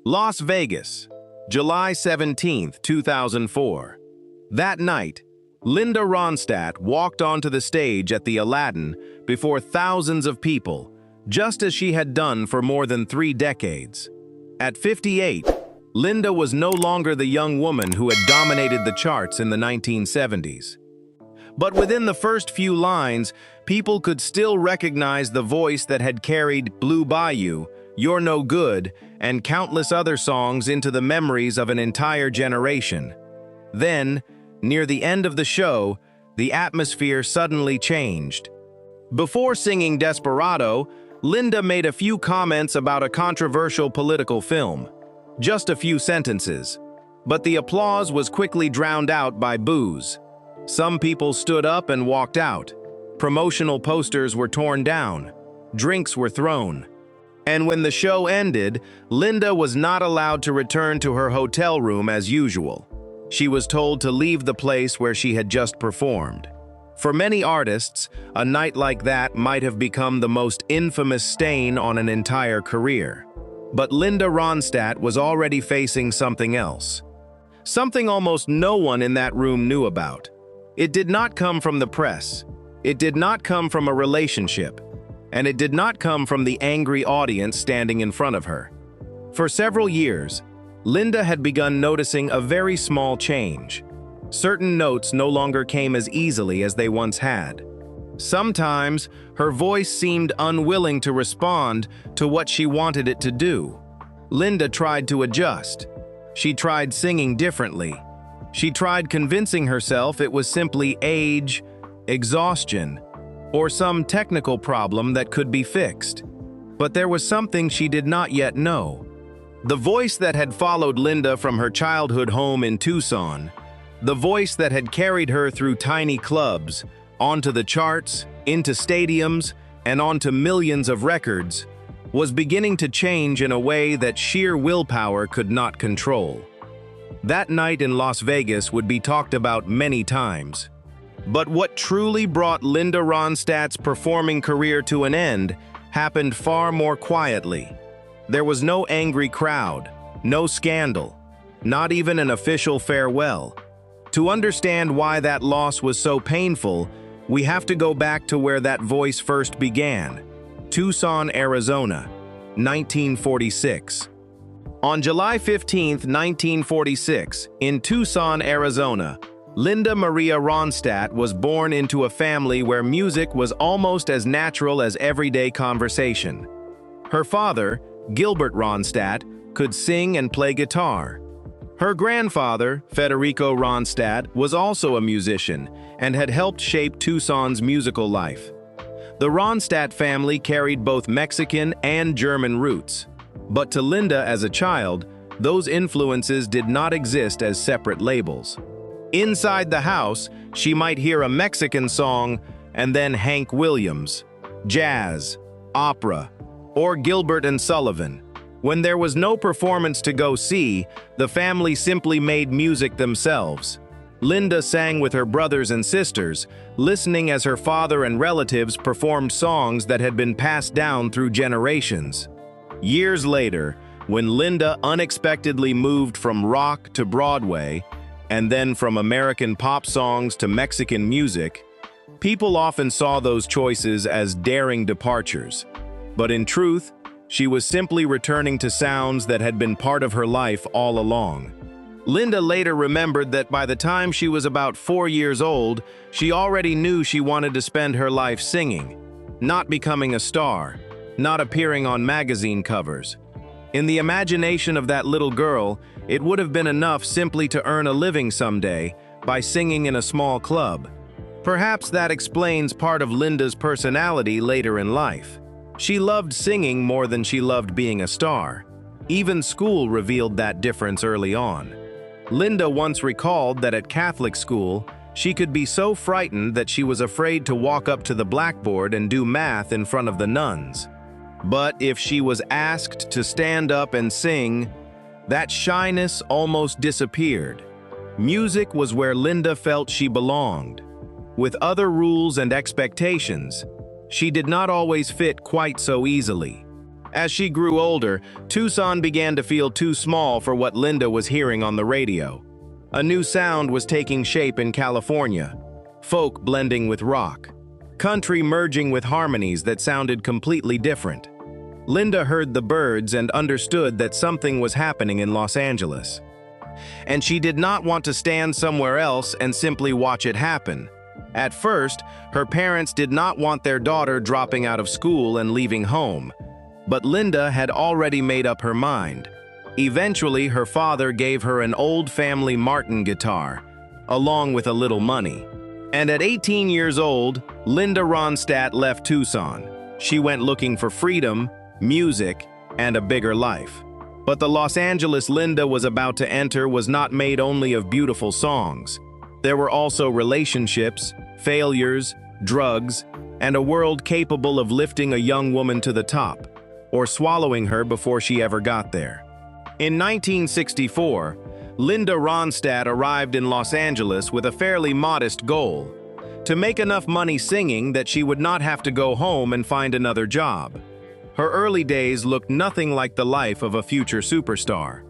Las Vegas, July 17, 2004. That night, Linda Ronstadt walked onto the stage at the Aladdin before thousands of people, just as she had done for more than 3 decades. At 58, Linda was no longer the young woman who had dominated the charts in the 1970s. But within the first few lines, people could still recognize the voice that had carried Blue Bayou, You're No Good, and countless other songs into the memories of an entire generation. Then, near the end of the show, the atmosphere suddenly changed. Before singing Desperado, Linda made a few comments about a controversial political film. Just a few sentences. But the applause was quickly drowned out by boos. Some people stood up and walked out. Promotional posters were torn down. Drinks were thrown. And when the show ended, Linda was not allowed to return to her hotel room as usual. She was told to leave the place where she had just performed. For many artists, a night like that might have become the most infamous stain on an entire career. But Linda Ronstadt was already facing something else. Something almost no one in that room knew about. It did not come from the press. It did not come from a relationship. And it did not come from the angry audience standing in front of her. For several years, Linda had begun noticing a very small change. Certain notes no longer came as easily as they once had. Sometimes, her voice seemed unwilling to respond to what she wanted it to do. Linda tried to adjust. She tried singing differently. She tried convincing herself it was simply age, exhaustion, or some technical problem that could be fixed. But there was something she did not yet know. The voice that had followed Linda from her childhood home in Tucson, the voice that had carried her through tiny clubs, onto the charts, into stadiums, and onto millions of records, was beginning to change in a way that sheer willpower could not control. That night in Las Vegas would be talked about many times. But what truly brought Linda Ronstadt's performing career to an end happened far more quietly. There was no angry crowd, no scandal, not even an official farewell. To understand why that loss was so painful, we have to go back to where that voice first began: Tucson, Arizona, 1946. On July 15, 1946, in Tucson, Arizona, Linda Maria Ronstadt was born into a family where music was almost as natural as everyday conversation. Her father, Gilbert Ronstadt, could sing and play guitar. Her grandfather, Federico Ronstadt, was also a musician and had helped shape Tucson's musical life. The Ronstadt family carried both Mexican and German roots. But to Linda as a child, those influences did not exist as separate labels. Inside the house, she might hear a Mexican song and then Hank Williams, jazz, opera, or Gilbert and Sullivan. When there was no performance to go see, the family simply made music themselves. Linda sang with her brothers and sisters, listening as her father and relatives performed songs that had been passed down through generations. Years later, when Linda unexpectedly moved from rock to Broadway, and then from American pop songs to Mexican music, people often saw those choices as daring departures. But in truth, she was simply returning to sounds that had been part of her life all along. Linda later remembered that by the time she was about 4 years old, she already knew she wanted to spend her life singing, not becoming a star, not appearing on magazine covers. In the imagination of that little girl, it would have been enough simply to earn a living someday by singing in a small club. Perhaps that explains part of Linda's personality later in life. She loved singing more than she loved being a star. Even school revealed that difference early on. Linda once recalled that at Catholic school, she could be so frightened that she was afraid to walk up to the blackboard and do math in front of the nuns. But if she was asked to stand up and sing, that shyness almost disappeared. Music was where Linda felt she belonged. With other rules and expectations, she did not always fit quite so easily. As she grew older, Tucson began to feel too small for what Linda was hearing on the radio. A new sound was taking shape in California, folk blending with rock, country merging with harmonies that sounded completely different. Linda heard the birds and understood that something was happening in Los Angeles. And she did not want to stand somewhere else and simply watch it happen. At first, her parents did not want their daughter dropping out of school and leaving home. But Linda had already made up her mind. Eventually, her father gave her an old family Martin guitar, along with a little money. And at 18 years old, Linda Ronstadt left Tucson. She went looking for freedom, music, and a bigger life. But the Los Angeles Linda was about to enter was not made only of beautiful songs. There were also relationships, failures, drugs, and a world capable of lifting a young woman to the top, or swallowing her before she ever got there. In 1964, Linda Ronstadt arrived in Los Angeles with a fairly modest goal: to make enough money singing that she would not have to go home and find another job. Her early days looked nothing like the life of a future superstar.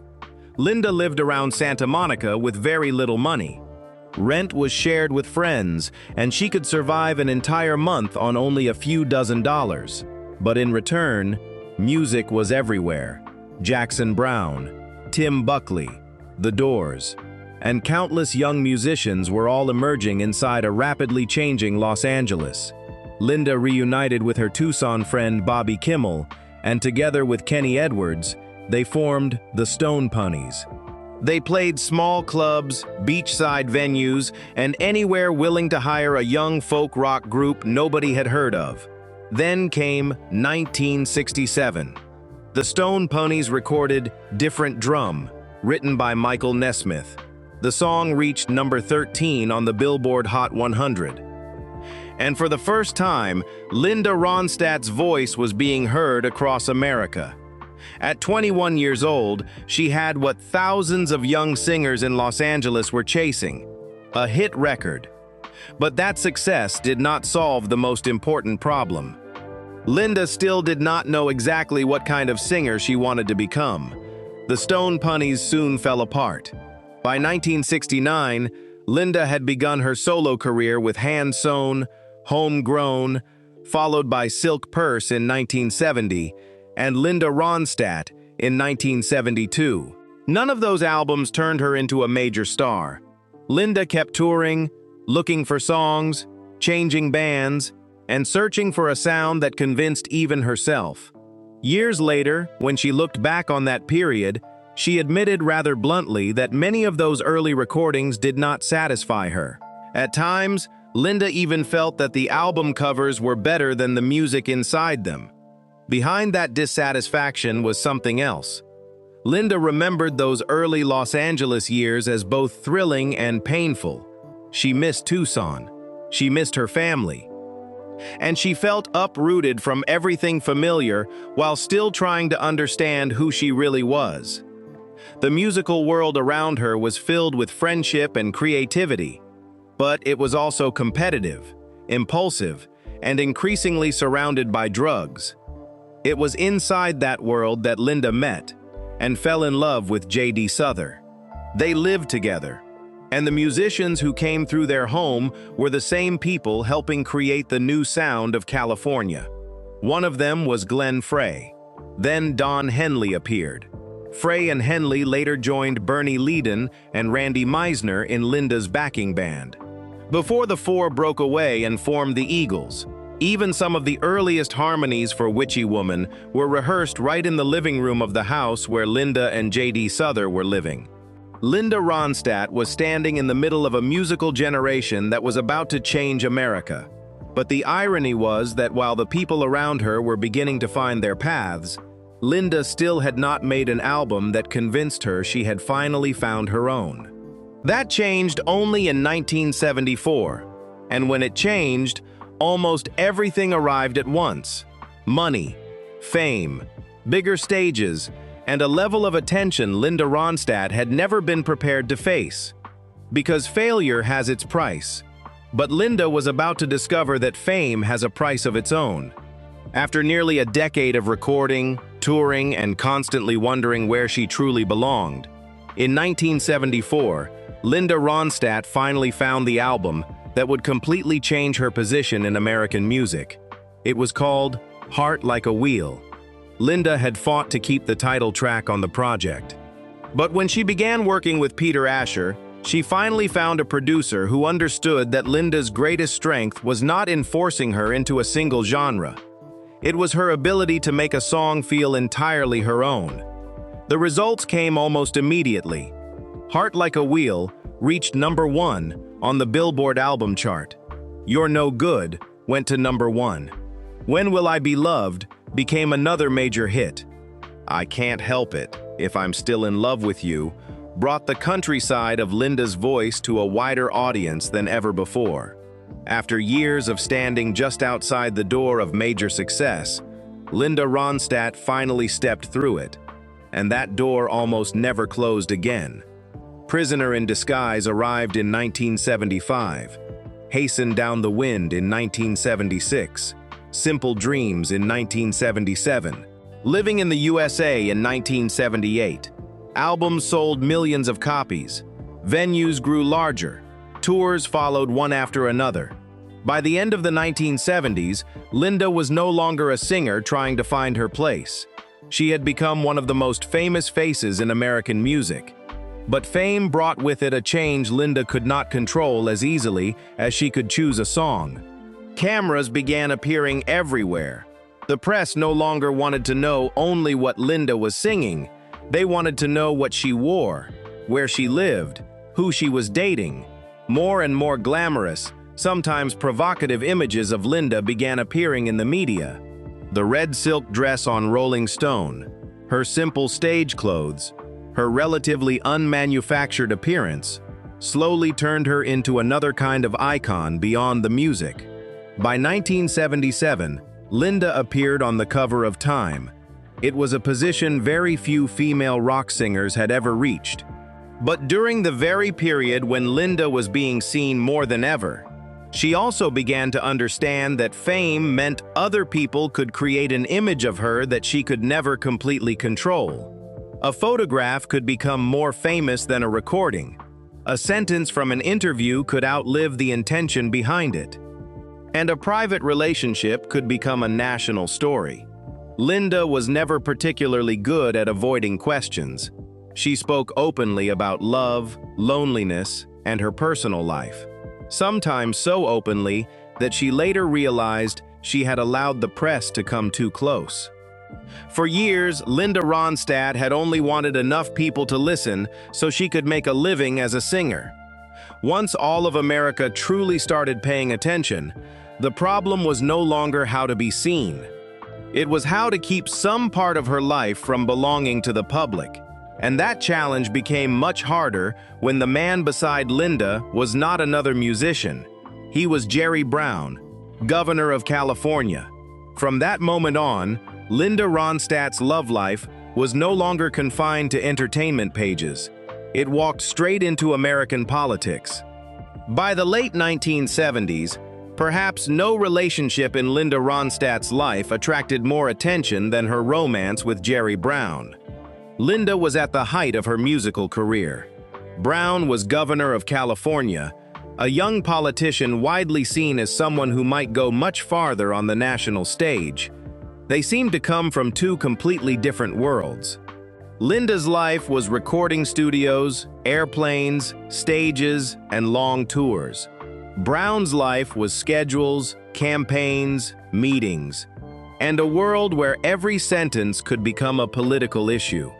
Linda lived around Santa Monica with very little money. Rent was shared with friends, and she could survive an entire month on only a few dozen dollars. But in return, music was everywhere. Jackson Browne, Tim Buckley, The Doors, and countless young musicians were all emerging inside a rapidly changing Los Angeles. Linda reunited with her Tucson friend Bobby Kimmel, and together with Kenny Edwards, they formed the Stone Poneys. They played small clubs, beachside venues, and anywhere willing to hire a young folk rock group nobody had heard of. Then came 1967. The Stone Poneys recorded Different Drum, written by Michael Nesmith. The song reached number 13 on the Billboard Hot 100. And for the first time, Linda Ronstadt's voice was being heard across America. At 21 years old, she had what thousands of young singers in Los Angeles were chasing: a hit record. But that success did not solve the most important problem. Linda still did not know exactly what kind of singer she wanted to become. The Stone Poneys soon fell apart. By 1969, Linda had begun her solo career with Hand-Sewn, Homegrown, followed by Silk Purse in 1970, and Linda Ronstadt in 1972. None of those albums turned her into a major star. Linda kept touring, looking for songs, changing bands, and searching for a sound that convinced even herself. Years later, when she looked back on that period, she admitted rather bluntly that many of those early recordings did not satisfy her. At times, Linda even felt that the album covers were better than the music inside them. Behind that dissatisfaction was something else. Linda remembered those early Los Angeles years as both thrilling and painful. She missed Tucson. She missed her family. And she felt uprooted from everything familiar while still trying to understand who she really was. The musical world around her was filled with friendship and creativity, but it was also competitive, impulsive, and increasingly surrounded by drugs. It was inside that world that Linda met and fell in love with J.D. Souther. They lived together, and the musicians who came through their home were the same people helping create the new sound of California. One of them was Glenn Frey. Then Don Henley appeared. Frey and Henley later joined Bernie Leadon and Randy Meisner in Linda's backing band. Before the four broke away and formed the Eagles, even some of the earliest harmonies for Witchy Woman were rehearsed right in the living room of the house where Linda and J.D. Souther were living. Linda Ronstadt was standing in the middle of a musical generation that was about to change America. But the irony was that while the people around her were beginning to find their paths, Linda still had not made an album that convinced her she had finally found her own. That changed only in 1974, and when it changed, almost everything arrived at once: money, fame, bigger stages, and a level of attention Linda Ronstadt had never been prepared to face. Because failure has its price. But Linda was about to discover that fame has a price of its own. After nearly a decade of recording, touring and constantly wondering where she truly belonged. In 1974, Linda Ronstadt finally found the album that would completely change her position in American music. It was called Heart Like a Wheel. Linda had fought to keep the title track on the project. But when she began working with Peter Asher, she finally found a producer who understood that Linda's greatest strength was not in forcing her into a single genre. It was her ability to make a song feel entirely her own. The results came almost immediately. Heart Like a Wheel reached #1 on the Billboard album chart. You're No Good went to #1. When Will I Be Loved became another major hit. I Can't Help It, If I'm Still in Love with You brought the countryside of Linda's voice to a wider audience than ever before. After years of standing just outside the door of major success, Linda Ronstadt finally stepped through it, and that door almost never closed again. Prisoner in Disguise arrived in 1975, Hasten Down the Wind in 1976, Simple Dreams in 1977, Living in the USA in 1978. Albums sold millions of copies. Venues grew larger. Tours followed one after another. By the end of the 1970s, Linda was no longer a singer trying to find her place. She had become one of the most famous faces in American music. But fame brought with it a change Linda could not control as easily as she could choose a song. Cameras began appearing everywhere. The press no longer wanted to know only what Linda was singing. They wanted to know what she wore, where she lived, who she was dating. More and more glamorous, sometimes provocative images of Linda began appearing in the media. The red silk dress on Rolling Stone, her simple stage clothes, her relatively unmanufactured appearance, slowly turned her into another kind of icon beyond the music. By 1977, Linda appeared on the cover of Time. It was a position very few female rock singers had ever reached. But during the very period when Linda was being seen more than ever, she also began to understand that fame meant other people could create an image of her that she could never completely control. A photograph could become more famous than a recording. A sentence from an interview could outlive the intention behind it. And a private relationship could become a national story. Linda was never particularly good at avoiding questions. She spoke openly about love, loneliness, and her personal life. Sometimes so openly that she later realized she had allowed the press to come too close. For years, Linda Ronstadt had only wanted enough people to listen so she could make a living as a singer. Once all of America truly started paying attention, the problem was no longer how to be seen. It was how to keep some part of her life from belonging to the public. And that challenge became much harder when the man beside Linda was not another musician. He was Jerry Brown, governor of California. From that moment on, Linda Ronstadt's love life was no longer confined to entertainment pages. It walked straight into American politics. By the late 1970s, perhaps no relationship in Linda Ronstadt's life attracted more attention than her romance with Jerry Brown. Linda was at the height of her musical career. Brown was governor of California, a young politician widely seen as someone who might go much farther on the national stage. They seemed to come from two completely different worlds. Linda's life was recording studios, airplanes, stages, and long tours. Brown's life was schedules, campaigns, meetings, and a world where every sentence could become a political issue.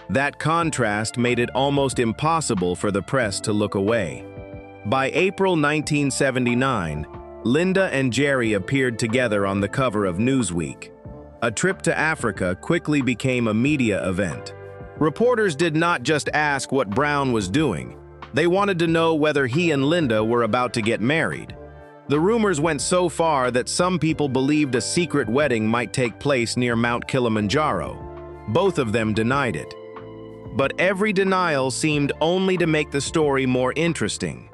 That contrast made it almost impossible for the press to look away. By April 1979, Linda and Jerry appeared together on the cover of Newsweek. A trip to Africa quickly became a media event. Reporters did not just ask what Brown was doing. They wanted to know whether he and Linda were about to get married. The rumors went so far that some people believed a secret wedding might take place near Mount Kilimanjaro. Both of them denied it. But every denial seemed only to make the story more interesting.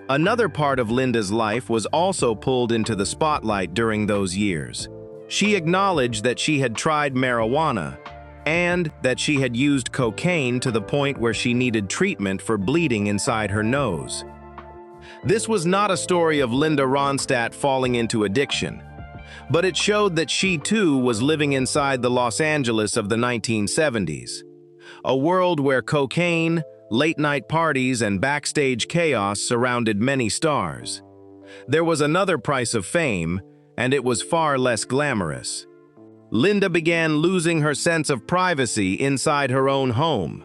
Another part of Linda's life was also pulled into the spotlight during those years. She acknowledged that she had tried marijuana, and that she had used cocaine to the point where she needed treatment for bleeding inside her nose. This was not a story of Linda Ronstadt falling into addiction, but it showed that she too was living inside the Los Angeles of the 1970s, a world where cocaine, late-night parties, and backstage chaos surrounded many stars. There was another price of fame, and it was far less glamorous. Linda began losing her sense of privacy inside her own home.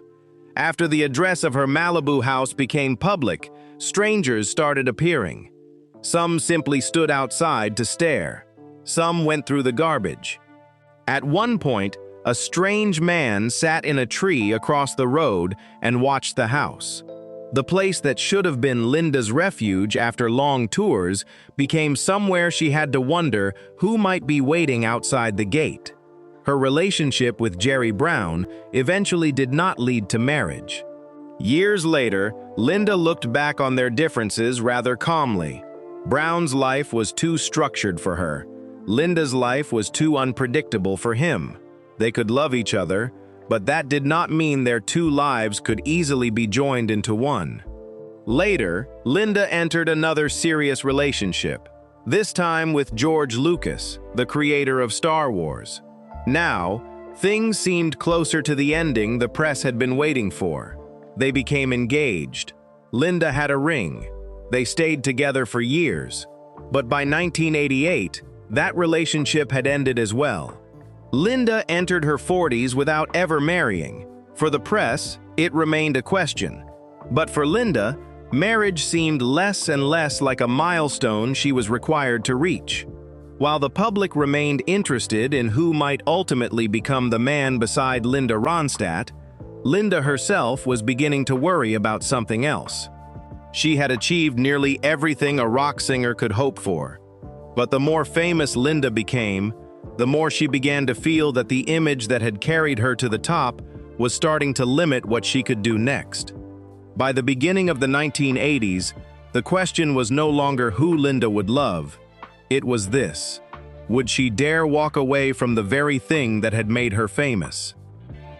After the address of her Malibu house became public, strangers started appearing. Some simply stood outside to stare. Some went through the garbage. At one point, a strange man sat in a tree across the road and watched the house. The place that should have been Linda's refuge after long tours became somewhere she had to wonder who might be waiting outside the gate. Her relationship with Jerry Brown eventually did not lead to marriage. Years later, Linda looked back on their differences rather calmly. Brown's life was too structured for her. Linda's life was too unpredictable for him. They could love each other, but that did not mean their two lives could easily be joined into one. Later, Linda entered another serious relationship, this time with George Lucas, the creator of Star Wars. Now, things seemed closer to the ending the press had been waiting for. They became engaged. Linda had a ring. They stayed together for years. But by 1988, that relationship had ended as well. Linda entered her 40s without ever marrying. For the press, it remained a question. But for Linda, marriage seemed less and less like a milestone she was required to reach. While the public remained interested in who might ultimately become the man beside Linda Ronstadt, Linda herself was beginning to worry about something else. She had achieved nearly everything a rock singer could hope for. But the more famous Linda became, the more she began to feel that the image that had carried her to the top was starting to limit what she could do next. By the beginning of the 1980s, the question was no longer who Linda would love. It was this: would she dare walk away from the very thing that had made her famous?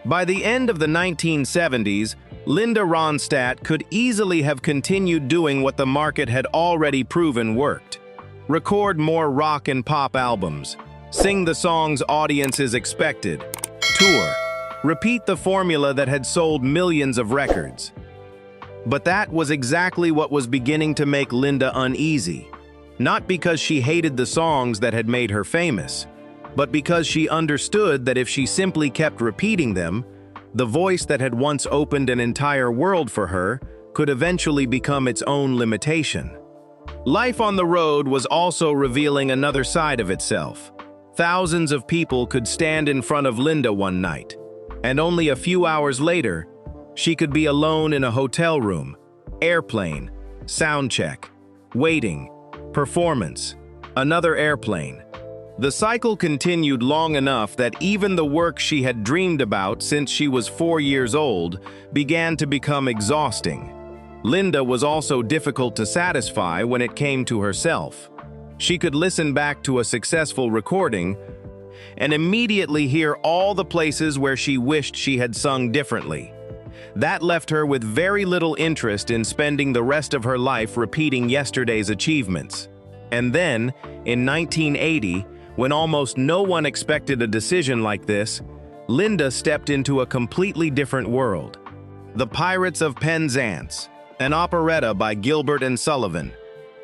By the end of the 1970s, Linda Ronstadt could easily have continued doing what the market had already proven worked. Record more rock and pop albums, sing the songs audiences expected, tour, repeat the formula that had sold millions of records. But that was exactly what was beginning to make Linda uneasy. Not because she hated the songs that had made her famous, but because she understood that if she simply kept repeating them, the voice that had once opened an entire world for her could eventually become its own limitation. Life on the road was also revealing another side of itself. Thousands of people could stand in front of Linda one night, and only a few hours later, she could be alone in a hotel room, airplane, sound check, waiting, performance, another airplane. The cycle continued long enough that even the work she had dreamed about since she was 4 years old began to become exhausting. Linda was also difficult to satisfy when it came to herself. She could listen back to a successful recording and immediately hear all the places where she wished she had sung differently. That left her with very little interest in spending the rest of her life repeating yesterday's achievements. And then, in 1980, when almost no one expected a decision like this, Linda stepped into a completely different world. The Pirates of Penzance, an operetta by Gilbert and Sullivan.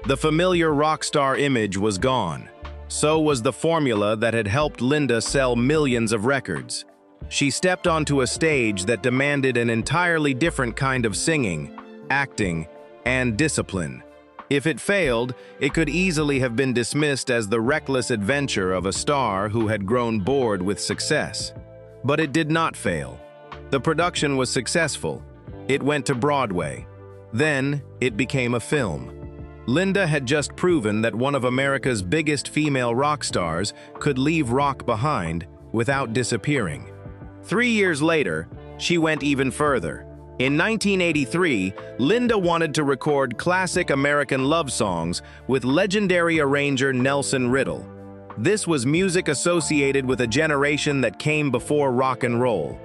The familiar rock star image was gone. So was the formula that had helped Linda sell millions of records. She stepped onto a stage that demanded an entirely different kind of singing, acting, and discipline. If it failed, it could easily have been dismissed as the reckless adventure of a star who had grown bored with success. But it did not fail. The production was successful. It went to Broadway. Then, it became a film. Linda had just proven that one of America's biggest female rock stars could leave rock behind without disappearing. 3 years later, she went even further. In 1983, Linda wanted to record classic American love songs with legendary arranger Nelson Riddle. This was music associated with a generation that came before rock and roll.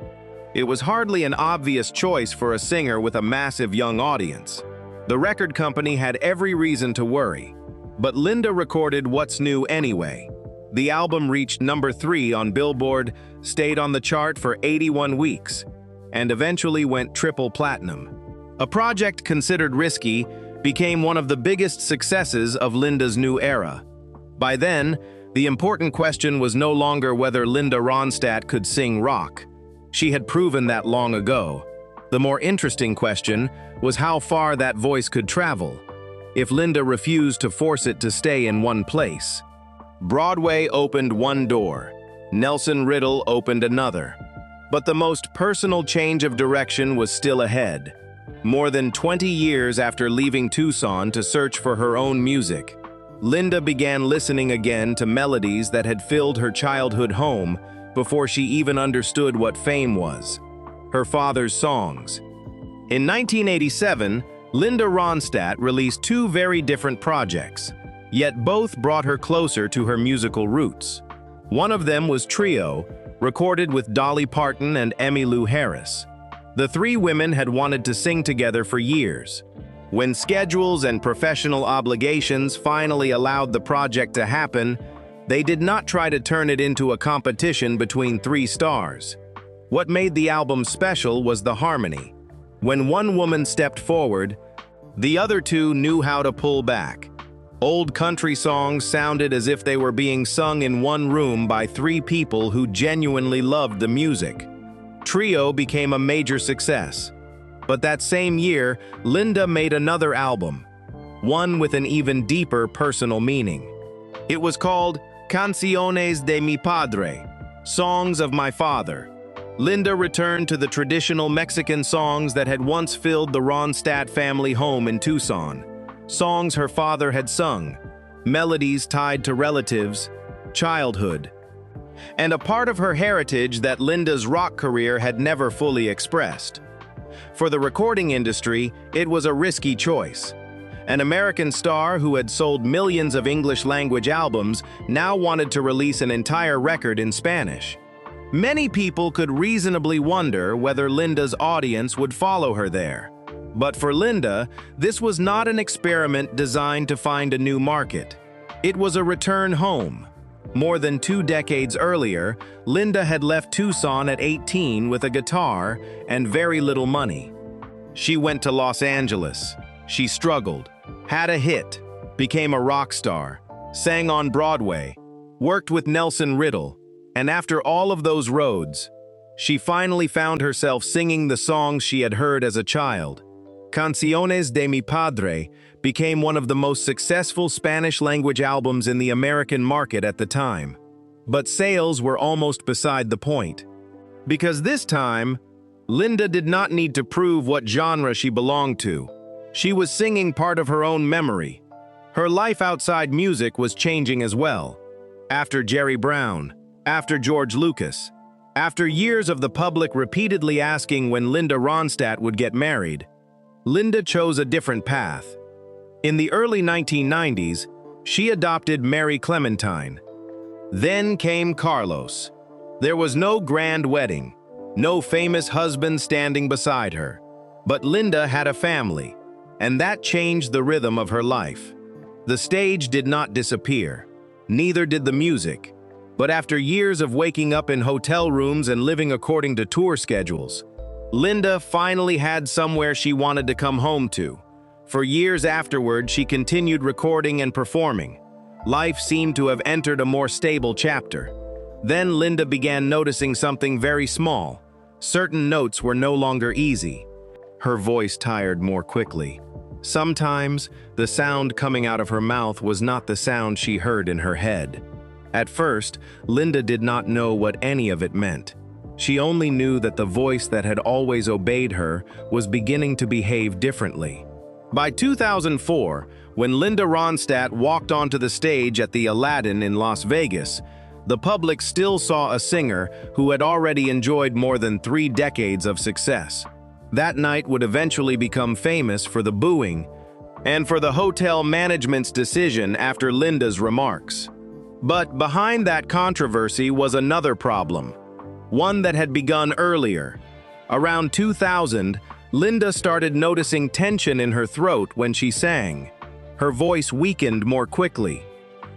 It was hardly an obvious choice for a singer with a massive young audience. The record company had every reason to worry, but Linda recorded What's New anyway. The album reached number 3 on Billboard, stayed on the chart for 81 weeks, and eventually went triple platinum. A project considered risky became one of the biggest successes of Linda's new era. By then, the important question was no longer whether Linda Ronstadt could sing rock. She had proven that long ago. The more interesting question was how far that voice could travel, if Linda refused to force it to stay in one place. Broadway opened one door, Nelson Riddle opened another. But the most personal change of direction was still ahead. More than 20 years after leaving Tucson to search for her own music, Linda began listening again to melodies that had filled her childhood home before she even understood what fame was: her father's songs. In 1987, Linda Ronstadt released 2 very different projects, yet both brought her closer to her musical roots. One of them was Trio, recorded with Dolly Parton and Emmylou Harris. The 3 women had wanted to sing together for years. When schedules and professional obligations finally allowed the project to happen, they did not try to turn it into a competition between 3 stars. What made the album special was the harmony. When one woman stepped forward, the other 2 knew how to pull back. Old country songs sounded as if they were being sung in one room by 3 people who genuinely loved the music. Trio became a major success. But that same year, Linda made another album, one with an even deeper personal meaning. It was called Canciones de mi Padre, Songs of My Father. Linda returned to the traditional Mexican songs that had once filled the Ronstadt family home in Tucson. Songs her father had sung, melodies tied to relatives, childhood, and a part of her heritage that Linda's rock career had never fully expressed. For the recording industry, it was a risky choice. An American star who had sold millions of English-language albums now wanted to release an entire record in Spanish. Many people could reasonably wonder whether Linda's audience would follow her there. But for Linda, this was not an experiment designed to find a new market. It was a return home. More than 2 decades earlier, Linda had left Tucson at 18 with a guitar and very little money. She went to Los Angeles. She struggled, had a hit, became a rock star, sang on Broadway, worked with Nelson Riddle, and after all of those roads, she finally found herself singing the songs she had heard as a child. Canciones de mi Padre became one of the most successful Spanish-language albums in the American market at the time. But sales were almost beside the point. Because this time, Linda did not need to prove what genre she belonged to. She was singing part of her own memory. Her life outside music was changing as well. After Jerry Brown, after George Lucas, after years of the public repeatedly asking when Linda Ronstadt would get married, Linda chose a different path. In the early 1990s, she adopted Mary Clementine. Then came Carlos. There was no grand wedding, no famous husband standing beside her. But Linda had a family, and that changed the rhythm of her life. The stage did not disappear, neither did the music. But after years of waking up in hotel rooms and living according to tour schedules, Linda finally had somewhere she wanted to come home to. For years afterward, she continued recording and performing. Life seemed to have entered a more stable chapter. Then Linda began noticing something very small. Certain notes were no longer easy. Her voice tired more quickly. Sometimes, the sound coming out of her mouth was not the sound she heard in her head. At first, Linda did not know what any of it meant. She only knew that the voice that had always obeyed her was beginning to behave differently. By 2004, when Linda Ronstadt walked onto the stage at the Aladdin in Las Vegas, the public still saw a singer who had already enjoyed more than 3 decades of success. That night would eventually become famous for the booing and for the hotel management's decision after Linda's remarks. But behind that controversy was another problem, one that had begun earlier. Around 2000, Linda started noticing tension in her throat when she sang. Her voice weakened more quickly.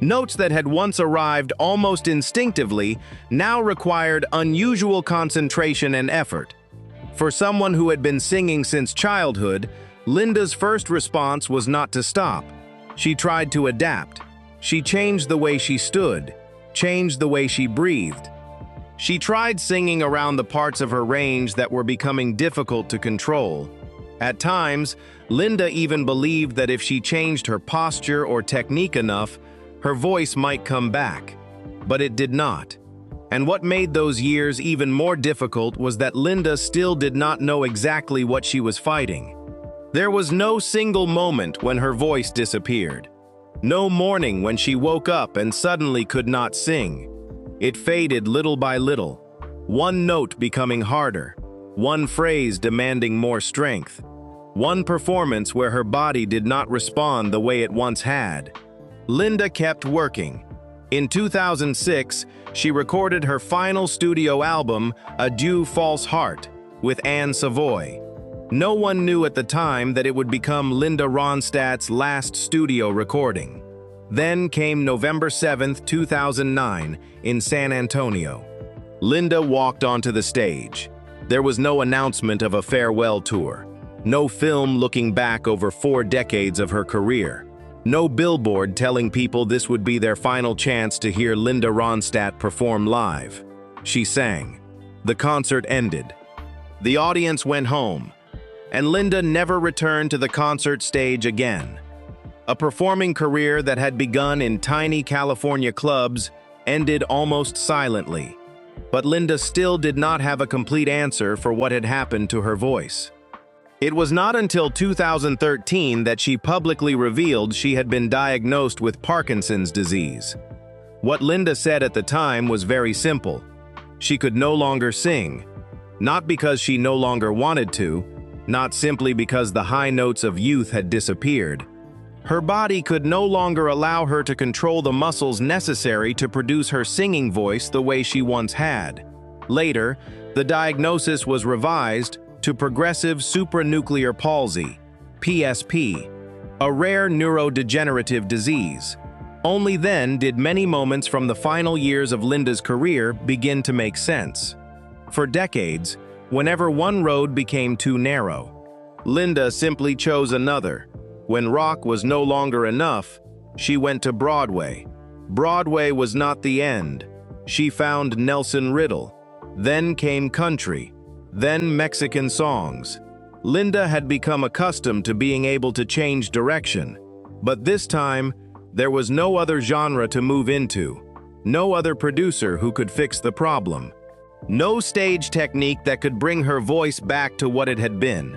Notes that had once arrived almost instinctively now required unusual concentration and effort. For someone who had been singing since childhood, Linda's first response was not to stop. She tried to adapt. She changed the way she stood, changed the way she breathed. She tried singing around the parts of her range that were becoming difficult to control. At times, Linda even believed that if she changed her posture or technique enough, her voice might come back. But it did not. And what made those years even more difficult was that Linda still did not know exactly what she was fighting. There was no single moment when her voice disappeared. No morning when she woke up and suddenly could not sing. It faded little by little, one note becoming harder, one phrase demanding more strength, one performance where her body did not respond the way it once had. Linda kept working. In 2006, she recorded her final studio album, Adieu False Heart, with Anne Savoy. No one knew at the time that it would become Linda Ronstadt's last studio recording. Then came November 7, 2009, in San Antonio. Linda walked onto the stage. There was no announcement of a farewell tour, no film looking back over 4 decades of her career, no billboard telling people this would be their final chance to hear Linda Ronstadt perform live. She sang. The concert ended. The audience went home, and Linda never returned to the concert stage again. A performing career that had begun in tiny California clubs ended almost silently. But Linda still did not have a complete answer for what had happened to her voice. It was not until 2013 that she publicly revealed she had been diagnosed with Parkinson's disease. What Linda said at the time was very simple. She could no longer sing, not because she no longer wanted to, not simply because the high notes of youth had disappeared. Her body could no longer allow her to control the muscles necessary to produce her singing voice the way she once had. Later, the diagnosis was revised to progressive supranuclear palsy, PSP, a rare neurodegenerative disease. Only then did many moments from the final years of Linda's career begin to make sense. For decades, whenever one road became too narrow, Linda simply chose another. When rock was no longer enough, she went to Broadway. Broadway was not the end. She found Nelson Riddle. Then came country. Then Mexican songs. Linda had become accustomed to being able to change direction. But this time, there was no other genre to move into. No other producer who could fix the problem. No stage technique that could bring her voice back to what it had been.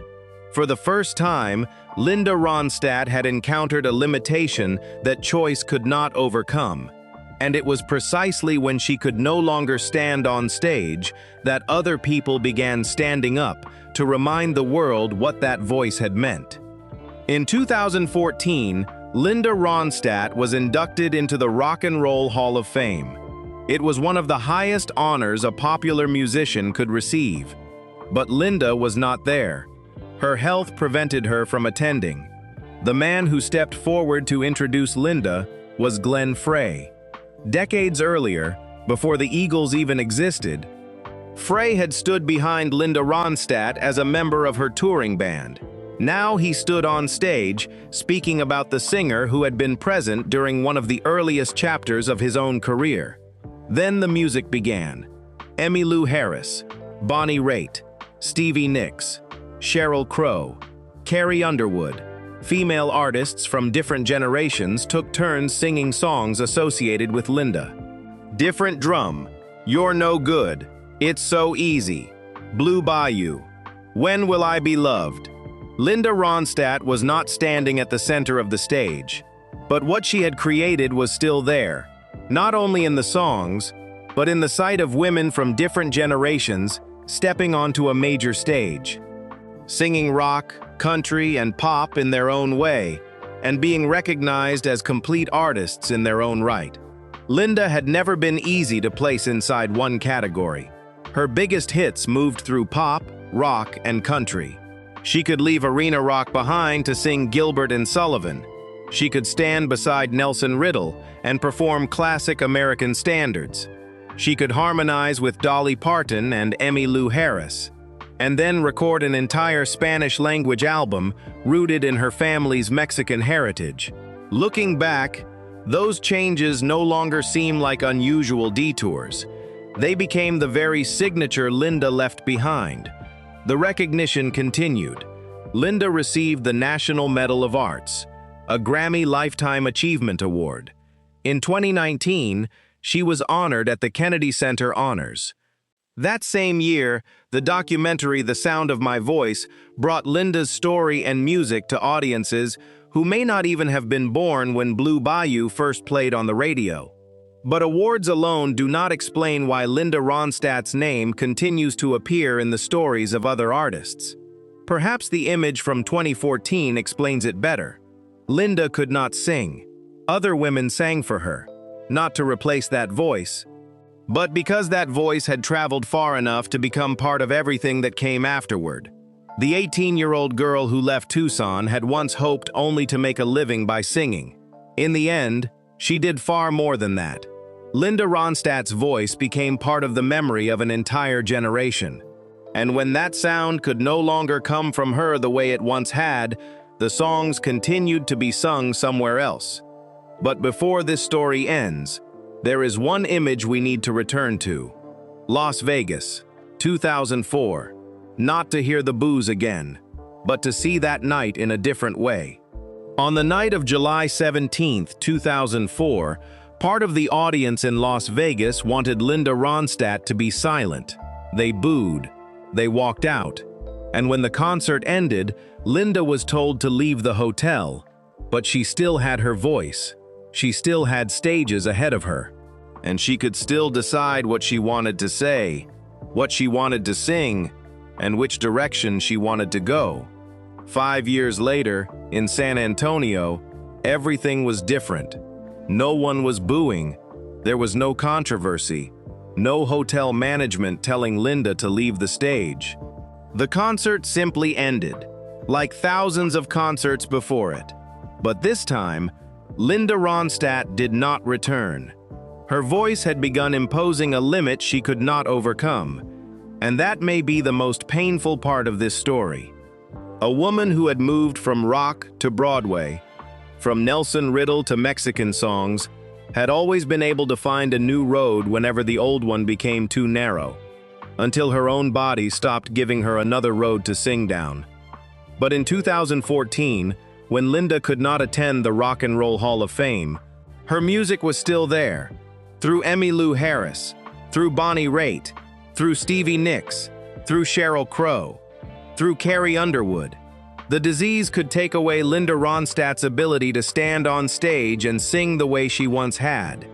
For the first time, Linda Ronstadt had encountered a limitation that choice could not overcome. And it was precisely when she could no longer stand on stage that other people began standing up to remind the world what that voice had meant. In 2014, Linda Ronstadt was inducted into the Rock and Roll Hall of Fame. It was one of the highest honors a popular musician could receive. But Linda was not there. Her health prevented her from attending. The man who stepped forward to introduce Linda was Glenn Frey. Decades earlier, before the Eagles even existed, Frey had stood behind Linda Ronstadt as a member of her touring band. Now he stood on stage, speaking about the singer who had been present during one of the earliest chapters of his own career. Then the music began. Emmylou Harris, Bonnie Raitt, Stevie Nicks, Sheryl Crow, Carrie Underwood. Female artists from different generations took turns singing songs associated with Linda. Different Drum, You're No Good, It's So Easy, Blue Bayou, When Will I Be Loved? Linda Ronstadt was not standing at the center of the stage, but what she had created was still there, not only in the songs, but in the sight of women from different generations stepping onto a major stage, singing rock, country, and pop in their own way, and being recognized as complete artists in their own right. Linda had never been easy to place inside one category. Her biggest hits moved through pop, rock, and country. She could leave arena rock behind to sing Gilbert and Sullivan. She could stand beside Nelson Riddle and perform classic American standards. She could harmonize with Dolly Parton and Emmylou Harris, and then record an entire Spanish-language album rooted in her family's Mexican heritage. Looking back, those changes no longer seem like unusual detours. They became the very signature Linda left behind. The recognition continued. Linda received the National Medal of Arts, a Grammy Lifetime Achievement Award. In 2019, she was honored at the Kennedy Center Honors. That same year, the documentary The Sound of My Voice brought Linda's story and music to audiences who may not even have been born when Blue Bayou first played on the radio. But awards alone do not explain why Linda Ronstadt's name continues to appear in the stories of other artists. Perhaps the image from 2014 explains it better. Linda could not sing. Other women sang for her, not to replace that voice, but because that voice had traveled far enough to become part of everything that came afterward. The 18-year-old girl who left Tucson had once hoped only to make a living by singing. In the end, she did far more than that. Linda Ronstadt's voice became part of the memory of an entire generation. And when that sound could no longer come from her the way it once had, the songs continued to be sung somewhere else. But before this story ends, there is one image we need to return to. Las Vegas, 2004. Not to hear the booze again, but to see that night in a different way. On the night of July 17, 2004, part of the audience in Las Vegas wanted Linda Ronstadt to be silent. They booed. They walked out. And when the concert ended, Linda was told to leave the hotel. But she still had her voice. She still had stages ahead of her. And she could still decide what she wanted to say, what she wanted to sing, and which direction she wanted to go. 5 years later, in San Antonio, everything was different. No one was booing. There was no controversy. No hotel management telling Linda to leave the stage. The concert simply ended, like thousands of concerts before it. But this time, Linda Ronstadt did not return. Her voice had begun imposing a limit she could not overcome. And that may be the most painful part of this story. A woman who had moved from rock to Broadway, from Nelson Riddle to Mexican songs, had always been able to find a new road whenever the old one became too narrow, until her own body stopped giving her another road to sing down. But in 2014, when Linda could not attend the Rock and Roll Hall of Fame, her music was still there, through Emmylou Harris, through Bonnie Raitt, through Stevie Nicks, through Sheryl Crow, through Carrie Underwood. The disease could take away Linda Ronstadt's ability to stand on stage and sing the way she once had.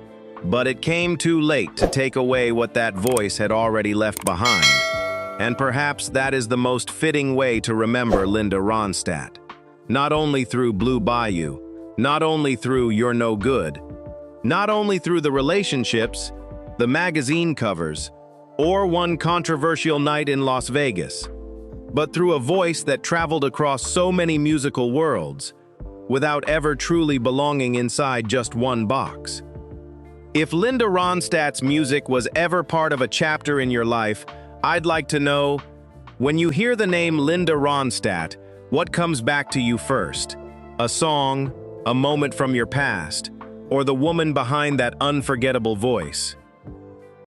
But it came too late to take away what that voice had already left behind. And perhaps that is the most fitting way to remember Linda Ronstadt. Not only through Blue Bayou, not only through You're No Good, not only through the relationships, the magazine covers, or one controversial night in Las Vegas, but through a voice that traveled across so many musical worlds, without ever truly belonging inside just one box. If Linda Ronstadt's music was ever part of a chapter in your life, I'd like to know, when you hear the name Linda Ronstadt, what comes back to you first? A song, a moment from your past, or the woman behind that unforgettable voice?